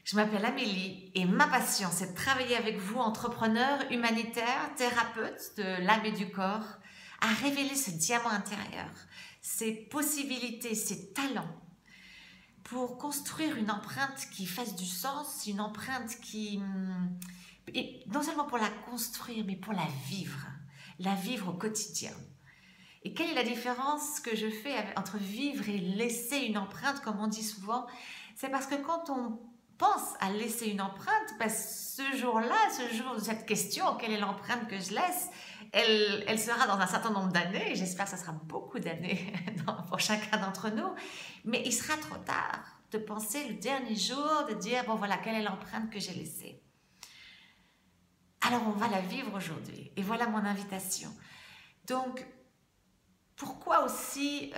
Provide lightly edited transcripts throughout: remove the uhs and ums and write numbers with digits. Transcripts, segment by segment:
Je m'appelle Amélie et ma passion, c'est de travailler avec vous, entrepreneurs, humanitaires, thérapeutes de l'âme et du corps, à révéler ce diamant intérieur, ses possibilités, ses talents, pour construire une empreinte qui fasse du sens, une empreinte qui... Et non seulement pour la construire, mais pour la vivre au quotidien. Et quelle est la différence que je fais entre vivre et laisser une empreinte, comme on dit souvent? C'est parce que quand on pense à laisser une empreinte, ben ce jour-là, ce jour de cette question, quelle est l'empreinte que je laisse, elle sera dans un certain nombre d'années, et j'espère que ça sera beaucoup d'années pour chacun d'entre nous, mais il sera trop tard de penser le dernier jour, de dire, bon voilà, quelle est l'empreinte que j'ai laissée. Alors on va la vivre aujourd'hui, et voilà mon invitation. Donc, pourquoi aussi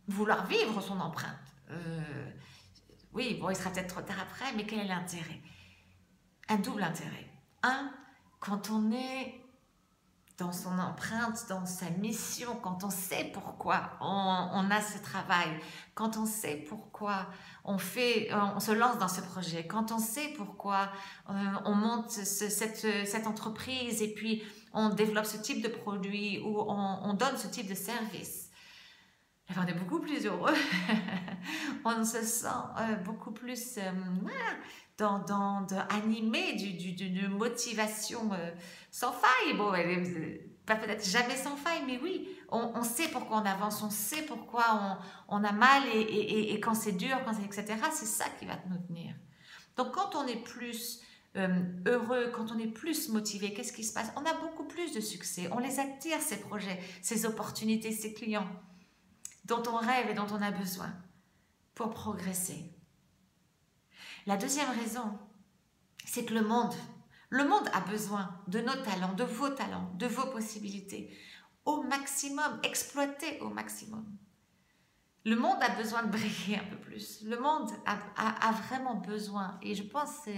vouloir vivre son empreinte? Oui, bon, il sera peut-être trop tard après, mais quel est l'intérêt? Un double intérêt. Un, quand on est dans son empreinte, dans sa mission, quand on sait pourquoi on a ce travail, quand on sait pourquoi on se lance dans ce projet, quand on sait pourquoi on monte cette entreprise et puis on développe ce type de produit ou on donne ce type de service, on est beaucoup plus heureux, on se sent beaucoup plus animé d'une motivation sans faille. Bon, pas peut-être jamais sans faille, mais oui, on sait pourquoi on avance, on sait pourquoi on a mal et quand c'est dur, etc. C'est ça qui va nous tenir. Donc quand on est plus heureux, quand on est plus motivé, qu'est-ce qui se passe? On a beaucoup plus de succès, on les attire, ces projets, ces opportunités, ces clients dont on rêve et dont on a besoin pour progresser. La deuxième raison, c'est que le monde a besoin de nos talents, de vos possibilités, au maximum, exploiter au maximum. Le monde a besoin de briller un peu plus. Le monde a vraiment besoin, et je pense que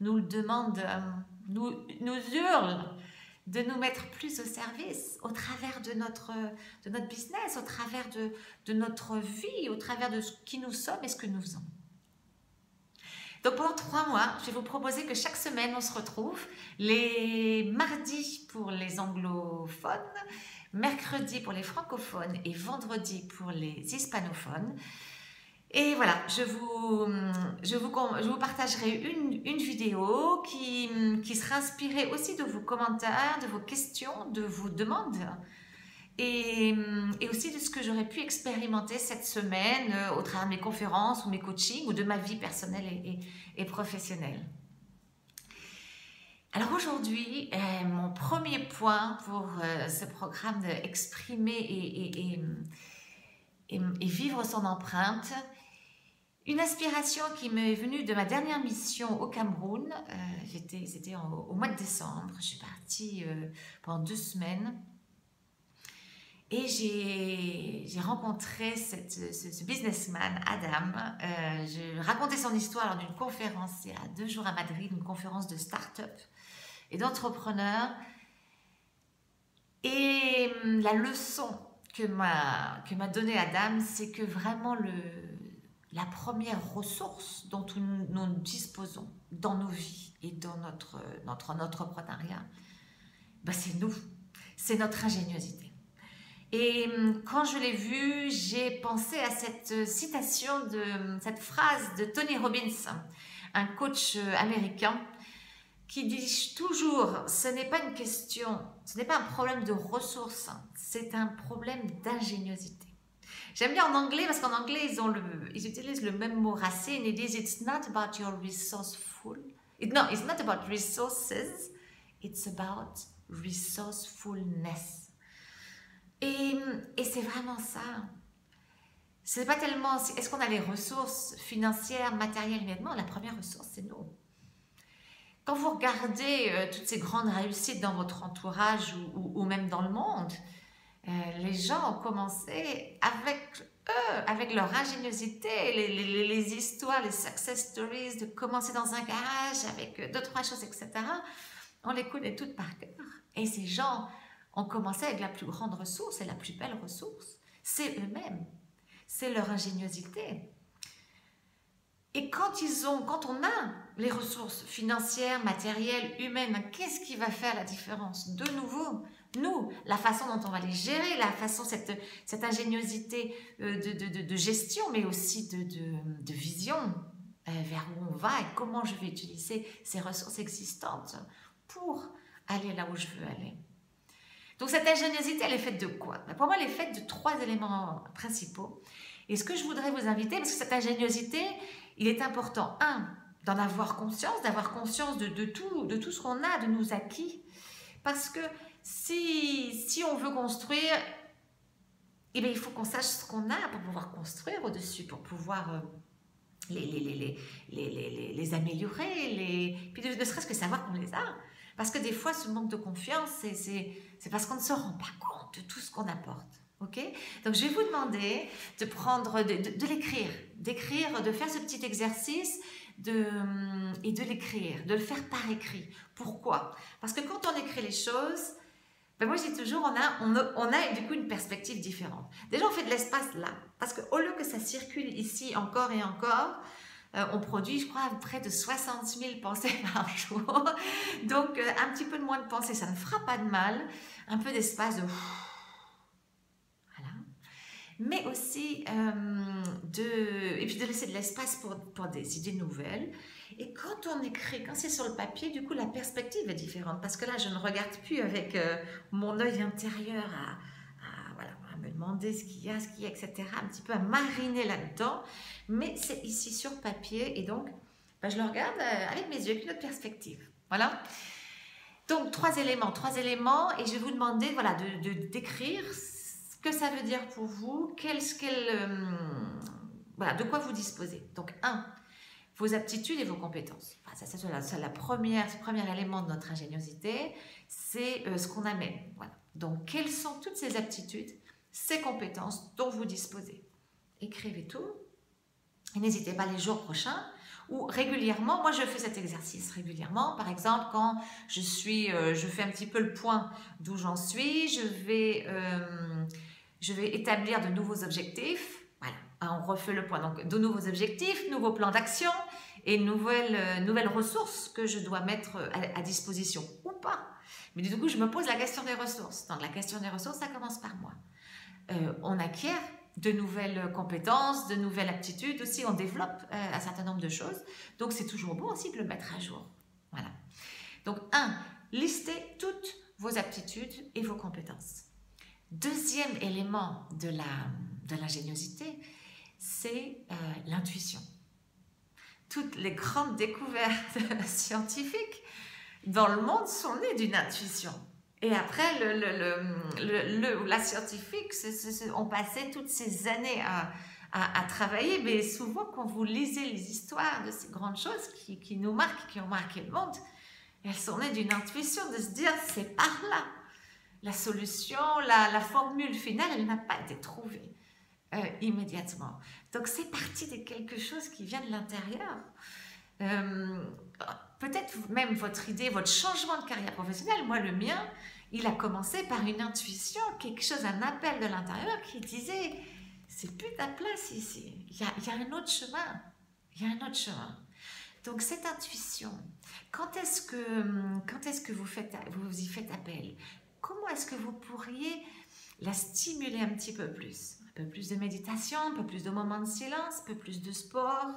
nous le demande, nous hurle de nous mettre plus au service, au travers de notre business, au travers de notre vie, au travers de ce qui nous sommes et ce que nous faisons. Donc pendant 3 mois, je vais vous proposer que chaque semaine, on se retrouve les mardis pour les anglophones, mercredi pour les francophones et vendredi pour les hispanophones. Et voilà, je vous partagerai une vidéo qui sera inspirée aussi de vos commentaires, de vos questions, de vos demandes et aussi de ce que j'aurais pu expérimenter cette semaine au travers de mes conférences ou mes coachings ou de ma vie personnelle et professionnelle. Alors aujourd'hui, mon premier point pour ce programme d'exprimer et vivre son empreinte, une inspiration qui m'est venue de ma dernière mission au Cameroun. C'était au mois de décembre. Je suis partie pendant 2 semaines. Et j'ai rencontré ce businessman, Adam. Je racontais son histoire lors d'une conférence il y a 2 jours à Madrid, une conférence de start-up et d'entrepreneurs. Et la leçon que m'a donnée Adam, c'est que vraiment la première ressource dont nous disposons dans nos vies et dans notre entrepreneuriat, ben c'est nous, c'est notre ingéniosité. Et quand je l'ai vu, j'ai pensé à cette citation, cette phrase de Tony Robbins, un coach américain, qui dit toujours, ce n'est pas une question, ce n'est pas un problème de ressources, c'est un problème d'ingéniosité. J'aime bien en anglais parce qu'en anglais, ils utilisent le même mot racine. Ils disent, it's not about your resourceful. No, it's not about resources, it's about resourcefulness. Et c'est vraiment ça. C'est pas tellement, est-ce qu'on a les ressources financières, matérielles, non, la première ressource, c'est nous. Quand vous regardez toutes ces grandes réussites dans votre entourage ou même dans le monde, les gens ont commencé avec eux, avec leur ingéniosité, les histoires, les success stories, de commencer dans un garage avec 2-3 choses, etc. On les connaît toutes par cœur. Et ces gens ont commencé avec la plus grande ressource et la plus belle ressource, c'est eux-mêmes, c'est leur ingéniosité. Et quand on a les ressources financières, matérielles, humaines, qu'est-ce qui va faire la différence? De nouveau, nous, la façon dont on va les gérer, la façon, cette ingéniosité de gestion, mais aussi de vision vers où on va et comment je vais utiliser ces ressources existantes pour aller là où je veux aller. Donc cette ingéniosité, elle est faite de quoi? Pour moi, elle est faite de 3 éléments principaux. Et ce que je voudrais vous inviter, parce que cette ingéniosité, il est important, d'en avoir conscience, d'avoir conscience de tout ce qu'on a, de nos acquis. Parce que si on veut construire, eh bien, il faut qu'on sache ce qu'on a pour pouvoir construire au-dessus, pour pouvoir les améliorer, puis ne serait-ce que savoir qu'on les a. Parce que des fois, ce manque de confiance, c'est parce qu'on ne se rend pas compte de tout ce qu'on apporte. Ok? Donc, je vais vous demander de prendre, de l'écrire, de faire ce petit exercice et de l'écrire, de le faire par écrit. Pourquoi? Parce que quand on écrit les choses, ben moi je dis toujours, on a du coup une perspective différente. Déjà, on fait de l'espace là, parce qu'au lieu que ça circule ici encore et encore, on produit, je crois, près de 60 000 pensées par jour. Donc, un petit peu de moins de pensées, ça ne fera pas de mal. Un peu d'espace de... Voilà. Mais aussi, et puis de laisser de l'espace pour des idées nouvelles. Et quand on écrit, quand c'est sur le papier, du coup, la perspective est différente. Parce que là, je ne regarde plus avec mon œil intérieur voilà, à me demander ce qu'il y a, etc. Un petit peu à mariner là-dedans. Mais c'est ici sur papier. Et donc, ben, je le regarde avec mes yeux, avec une autre perspective. Voilà. Donc, 3 éléments. Et je vais vous demander voilà, d'écrire ce que ça veut dire pour vous, voilà, de quoi vous disposez. Donc, 1, vos aptitudes et vos compétences. Enfin, ça, c'est le premier élément de notre ingéniosité, c'est ce qu'on amène. Voilà. Donc, quelles sont toutes ces aptitudes, ces compétences dont vous disposez? Écrivez tout. Et n'hésitez pas les jours prochains ou régulièrement. Moi, je fais cet exercice régulièrement. Par exemple, quand je fais un petit peu le point d'où j'en suis, je vais établir de nouveaux objectifs. Voilà, on refait le point. Donc, de nouveaux objectifs, nouveaux plans d'action et nouvelles ressources que je dois mettre à disposition ou pas. Mais du coup, je me pose la question des ressources. Donc, la question des ressources, ça commence par moi. On acquiert de nouvelles compétences, de nouvelles aptitudes aussi, on développe un certain nombre de choses. Donc, c'est toujours bon aussi de le mettre à jour. Voilà. Donc, 1, listez toutes vos aptitudes et vos compétences. Deuxième élément de l'ingéniosité, c'est l'intuition. Toutes les grandes découvertes scientifiques dans le monde sont nées d'une intuition. Et après, la scientifique, on passait toutes ces années à travailler, mais souvent quand vous lisez les histoires de ces grandes choses qui nous marquent, qui ont marqué le monde, elles sont nées d'une intuition de se dire c'est par là. La solution, la formule finale, elle n'a pas été trouvée immédiatement. Donc c'est parti de quelque chose qui vient de l'intérieur. Peut-être même votre idée, votre changement de carrière professionnelle, moi le mien, il a commencé par une intuition, quelque chose, un appel de l'intérieur qui disait c'est plus ta place ici, il y a un autre chemin, il y a un autre chemin. Donc cette intuition, quand est-ce que vous y faites appel? Comment est-ce que vous pourriez la stimuler un petit peu plus? Un peu plus de méditation, un peu plus de moments de silence, un peu plus de sport.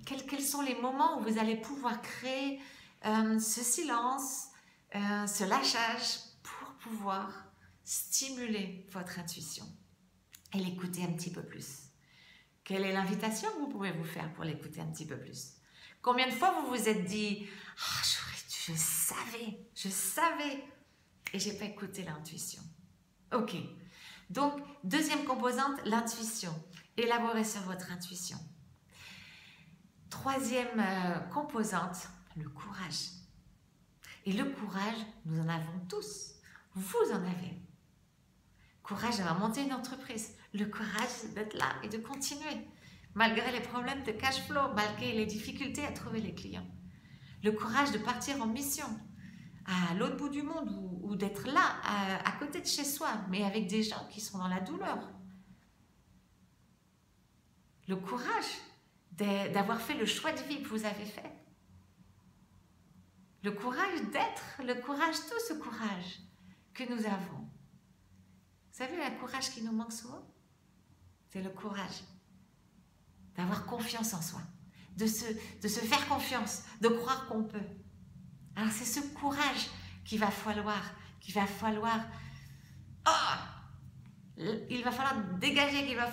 Quels sont les moments où vous allez pouvoir créer ce silence, ce lâchage pour pouvoir stimuler votre intuition et l'écouter un petit peu plus? Quelle est l'invitation que vous pouvez vous faire pour l'écouter un petit peu plus? Combien de fois vous vous êtes dit « Ah, je savais » et j'ai pas écouté l'intuition. Ok. Donc, deuxième composante, l'intuition. Élaborez sur votre intuition. Troisième composante, le courage. Et le courage, nous en avons tous. Vous en avez. Courage d'avoir monté une entreprise. Le courage d'être là et de continuer. Malgré les problèmes de cash flow, malgré les difficultés à trouver les clients. Le courage de partir en mission à l'autre bout du monde ou d'être là, à côté de chez soi, mais avec des gens qui sont dans la douleur. Le courage d'avoir fait le choix de vie que vous avez fait. Le courage d'être, le courage, tout ce courage que nous avons. Vous savez, le courage qui nous manque souvent, c'est le courage d'avoir confiance en soi, de se faire confiance, de croire qu'on peut. Alors c'est ce courage qu'il va falloir, il va falloir dégager, il va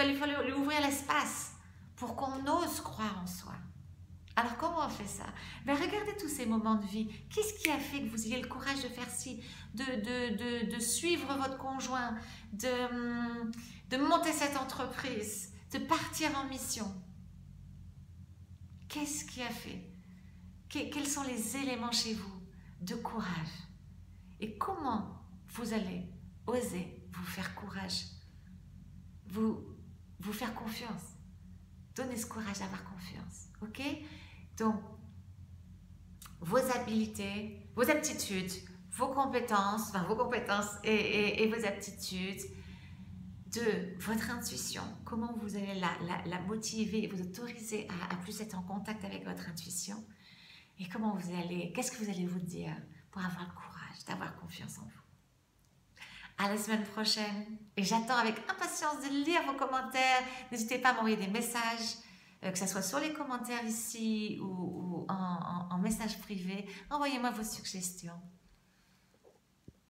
lui falloir lui ouvrir l'espace pour qu'on ose croire en soi. Alors comment on fait ça? Ben, regardez tous ces moments de vie. Qu'est-ce qui a fait que vous ayez le courage de faire ci, de suivre votre conjoint, de monter cette entreprise, de partir en mission? Qu'est-ce qui a fait? Quels sont les éléments chez vous de courage? Et comment vous allez oser vous faire courage, vous faire confiance? Donnez ce courage d'avoir confiance, ok? Donc, vos habilités, vos aptitudes, vos compétences et vos aptitudes, de votre intuition, comment vous allez la motiver, vous autoriser à plus être en contact avec votre intuition, et qu'est-ce que vous allez vous dire pour avoir le courage d'avoir confiance en vous. À la semaine prochaine, et j'attends avec impatience de lire vos commentaires. N'hésitez pas à m'envoyer des messages, que ce soit sur les commentaires ici ou en message privé. Envoyez-moi vos suggestions.